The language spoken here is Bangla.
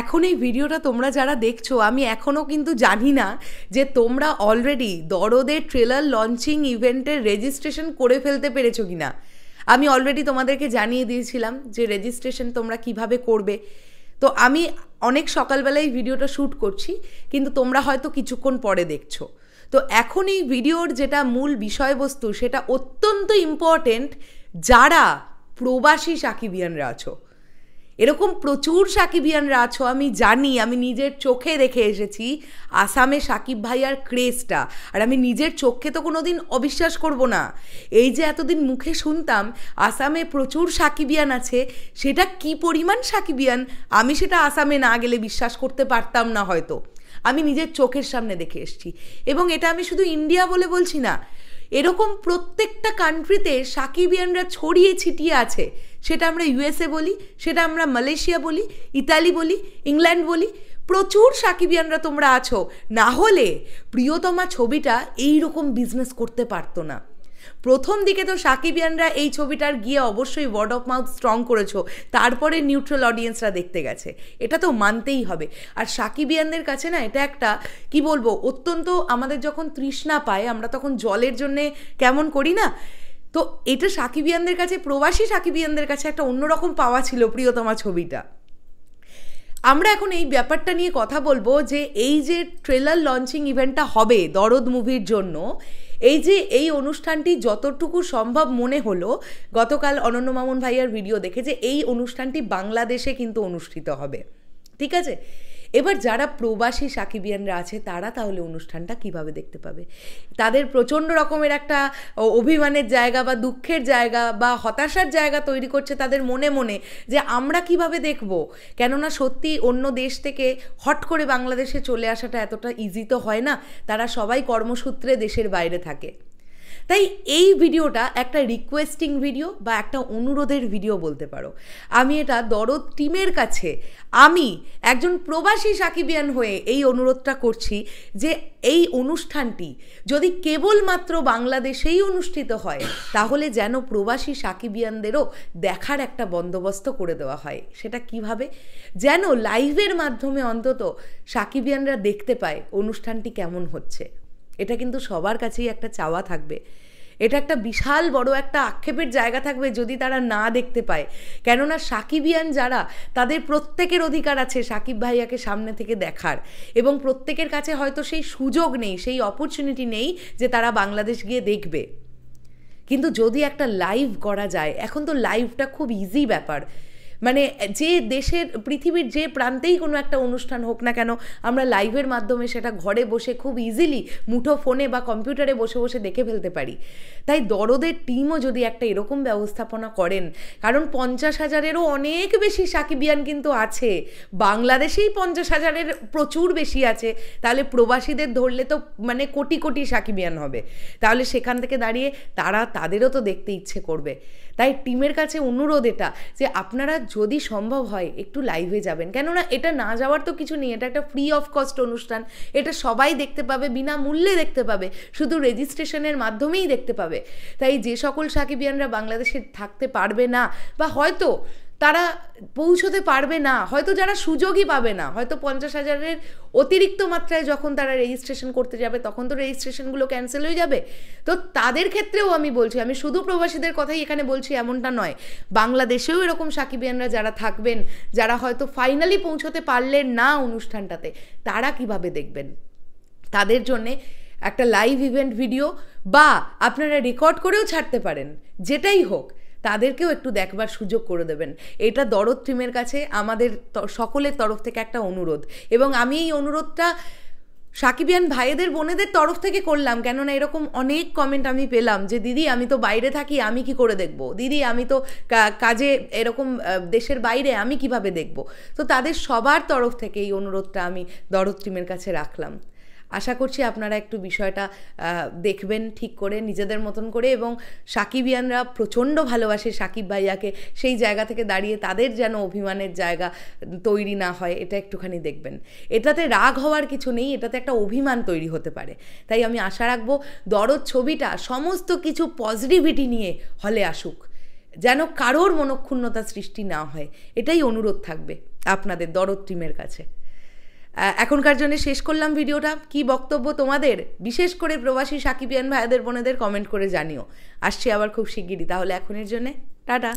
এখন এই ভিডিওটা তোমরা যারা দেখছো, আমি এখনও কিন্তু জানি না যে তোমরা অলরেডি দরদের ট্রেলার লঞ্চিং ইভেন্টের রেজিস্ট্রেশন করে ফেলতে পেরেছো কি না। আমি অলরেডি তোমাদেরকে জানিয়ে দিয়েছিলাম যে রেজিস্ট্রেশন তোমরা কিভাবে করবে। তো আমি অনেক সকালবেলায় এই ভিডিওটা শ্যুট করছি, কিন্তু তোমরা হয়তো কিছুক্ষণ পরে দেখছো। তো এখন এই ভিডিওর যেটা মূল বিষয়বস্তু সেটা অত্যন্ত ইম্পর্টেন্ট যারা প্রবাসী সাকিবিয়ানরা আছো। এরকম প্রচুর সাকিবিয়ানরা আছো, আমি জানি, আমি নিজের চোখে দেখে এসেছি আসামে সাকিব ভাইয়ার ক্রেজটা। আর আমি নিজের চোখে তো কোনো দিন অবিশ্বাস করব না। এই যে এতদিন মুখে শুনতাম আসামে প্রচুর সাকিবিয়ান আছে, সেটা কি পরিমাণ সাকিবিয়ান আমি সেটা আসামে না গেলে বিশ্বাস করতে পারতাম না হয়তো। আমি নিজের চোখের সামনে দেখে এসেছি, এবং এটা আমি শুধু ইন্ডিয়া বলে বলছি না, এরকম প্রত্যেকটা কান্ট্রিতে সাকিবিয়ানরা ছড়িয়ে ছিটিয়ে আছে। সেটা আমরা ইউএসএ বলি, সেটা আমরা মালয়েশিয়া বলি, ইতালি বলি, ইংল্যান্ড বলি, প্রচুর সাকিবিয়ানরা তোমরা আছো। না হলে প্রিয়তমা ছবিটা এই রকম বিজনেস করতে পারতো না। প্রথম দিকে তো সাকিবিয়ানরা এই ছবিটার গিয়ে অবশ্যই ওয়ার্ড অফ মাউথ স্ট্রং করেছো, তারপরে নিউট্রাল অডিয়েন্সরা দেখতে গেছে, এটা তো মানতেই হবে। আর সাকিবিয়ানদের কাছে না এটা একটা কি বলবো, অত্যন্ত, আমাদের যখন তৃষ্ণা পায় আমরা তখন জলের জন্যে কেমন করি না, তো এটা সাকিবিয়ানদের কাছে, প্রবাসী সাকিবিয়ানদের কাছে একটা অন্যরকম পাওয়া ছিল প্রিয়তমা ছবিটা। আমরা এখন এই ব্যাপারটা নিয়ে কথা বলবো যে এই যে ট্রেলার লঞ্চিং ইভেন্টটা হবে দরদ মুভির জন্য, এই অনুষ্ঠানটি যতটুকু সম্ভব মনে হলো গতকাল অনন্য মামুন ভাইয়ার ভিডিও দেখে যে এই অনুষ্ঠানটি বাংলাদেশে কিন্তু অনুষ্ঠিত হবে, ঠিক আছে। এবার যারা প্রবাসী সাকিবিয়ানরা আছে তারা তাহলে অনুষ্ঠানটা কিভাবে দেখতে পাবে? তাদের প্রচণ্ড রকমের একটা অভিমানের জায়গা বা দুঃখের জায়গা বা হতাশার জায়গা তৈরি করছে তাদের মনে মনে, যে আমরা কিভাবে দেখব। কেননা সত্যি অন্য দেশ থেকে হট করে বাংলাদেশে চলে আসাটা এতটা ইজি তো হয় না, তারা সবাই কর্মসূত্রে দেশের বাইরে থাকে। তাই এই ভিডিওটা একটা রিকোয়েস্টিং ভিডিও বা একটা অনুরোধের ভিডিও বলতে পারো। আমি এটা দরদ টিমের কাছে, আমি একজন প্রবাসী সাকিবিয়ান হয়ে এই অনুরোধটা করছি যে এই অনুষ্ঠানটি যদি কেবলমাত্র বাংলাদেশেই অনুষ্ঠিত হয় তাহলে যেন প্রবাসী সাকিবিয়ানদেরও দেখার একটা বন্দোবস্ত করে দেওয়া হয়। সেটা কিভাবে? যেন লাইভের মাধ্যমে অন্তত সাকিবিয়ানরা দেখতে পায় অনুষ্ঠানটি কেমন হচ্ছে। এটা কিন্তু সবার কাছেই একটা চাওয়া থাকবে, এটা একটা বিশাল বড় একটা আক্ষেপের জায়গা থাকবে যদি তারা না দেখতে পায়। কেননা সাকিবিয়ান যারা, তাদের প্রত্যেকের অধিকার আছে সাকিব ভাইয়াকে সামনে থেকে দেখার, এবং প্রত্যেকের কাছে হয়তো সেই সুযোগ নেই, সেই অপরচুনিটি নেই যে তারা বাংলাদেশ গিয়ে দেখবে। কিন্তু যদি একটা লাইভ করা যায়, এখন তো লাইভটা খুব ইজি ব্যাপার, মানে যে দেশের, পৃথিবীর যে প্রান্তেই কোনো একটা অনুষ্ঠান হোক না কেন, আমরা লাইভের মাধ্যমে সেটা ঘরে বসে খুব ইজিলি মুঠো ফোনে বা কম্পিউটারে বসে বসে দেখে ফেলতে পারি। তাই দরদের টিমও যদি একটা এরকম ব্যবস্থাপনা করেন, কারণ 50,000-এরও অনেক বেশি সাকিবিয়ান কিন্তু আছে, বাংলাদেশেই 50,000-এর প্রচুর বেশি আছে, তাহলে প্রবাসীদের ধরলে তো মানে কোটি কোটি সাকিবিয়ান হবে। তাহলে সেখান থেকে দাঁড়িয়ে তাদেরও তো দেখতে ইচ্ছে করবে। তাই টিমের কাছে অনুরোধ এটা যে আপনারা যদি সম্ভব হয় একটু লাইভে যাবেন, কেননা এটা না যাওয়ার তো কিছু নেই, এটা একটা ফ্রি অফ কস্ট অনুষ্ঠান, এটা সবাই দেখতে পাবে, বিনামূল্যে দেখতে পাবে, শুধু রেজিস্ট্রেশনের মাধ্যমেই দেখতে পাবে। তাই যে সকল সাকিবিয়ানরা বাংলাদেশে থাকতে পারবে না বা হয়তো তারা পৌঁছতে পারবে না, হয়তো যারা সুযোগই পাবে না, হয়তো 50,000-এর অতিরিক্ত মাত্রায় যখন তারা রেজিস্ট্রেশন করতে যাবে তখন তো রেজিস্ট্রেশনগুলো ক্যান্সেল হয়ে যাবে। তো তাদের ক্ষেত্রেও আমি বলছি, আমি শুধু প্রবাসীদের কথাই এখানে বলছি এমনটা নয়, বাংলাদেশেও এরকম সাকিবিয়ানরা যারা থাকবেন, যারা হয়তো ফাইনালি পৌঁছতে পারলেন না অনুষ্ঠানটাতে, তারা কিভাবে দেখবেন? তাদের জন্যে একটা লাইভ ইভেন্ট ভিডিও বা আপনারা রেকর্ড করেও ছাড়তে পারেন, যেটাই হোক, তাদেরকেও একটু দেখবার সুযোগ করে দেবেন। এটা দরদ টিমের কাছে আমাদের সকলের তরফ থেকে একটা অনুরোধ, এবং আমি এই অনুরোধটা সাকিবিয়ান ভাইদের বোনেদের তরফ থেকে করলাম। কেননা এরকম অনেক কমেন্ট আমি পেলাম যে দিদি আমি তো বাইরে থাকি, আমি কি করে দেখব, দিদি আমি তো কাজে এরকম দেশের বাইরে, আমি কিভাবে দেখব। তো তাদের সবার তরফ থেকে এই অনুরোধটা আমি দরদ টিমের কাছে রাখলাম। আশা করছি আপনারা একটু বিষয়টা দেখবেন ঠিক করে, নিজেদের মতন করে, এবং সাকিবিয়ানরা প্রচণ্ড ভালোবাসে সাকিব ভাইয়াকে, সেই জায়গা থেকে দাঁড়িয়ে তাদের যেন অভিমানের জায়গা তৈরি না হয়, এটা একটুখানি দেখবেন। এটাতে রাগ হওয়ার কিছু নেই, এটাতে একটা অভিমান তৈরি হতে পারে। তাই আমি আশা রাখবো দরদ ছবিটা সমস্ত কিছু পজিটিভিটি নিয়ে হলে আসুক, যেন কারোর মনক্ষুণ্ণতা সৃষ্টি না হয়, এটাই অনুরোধ থাকবে। আপনাদের দরদ টিমের কাছে। এখনকার জন্য শেষ করলাম ভিডিওটা। কি বক্তব্য তোমাদের, বিশেষ করে প্রবাসী সাকিবিয়ান ভাইদের বোনেদের কমেন্ট করে জানিও। আসছি আবার খুব শিগগিরই। তাহলে এখনের জন্যে টাটা।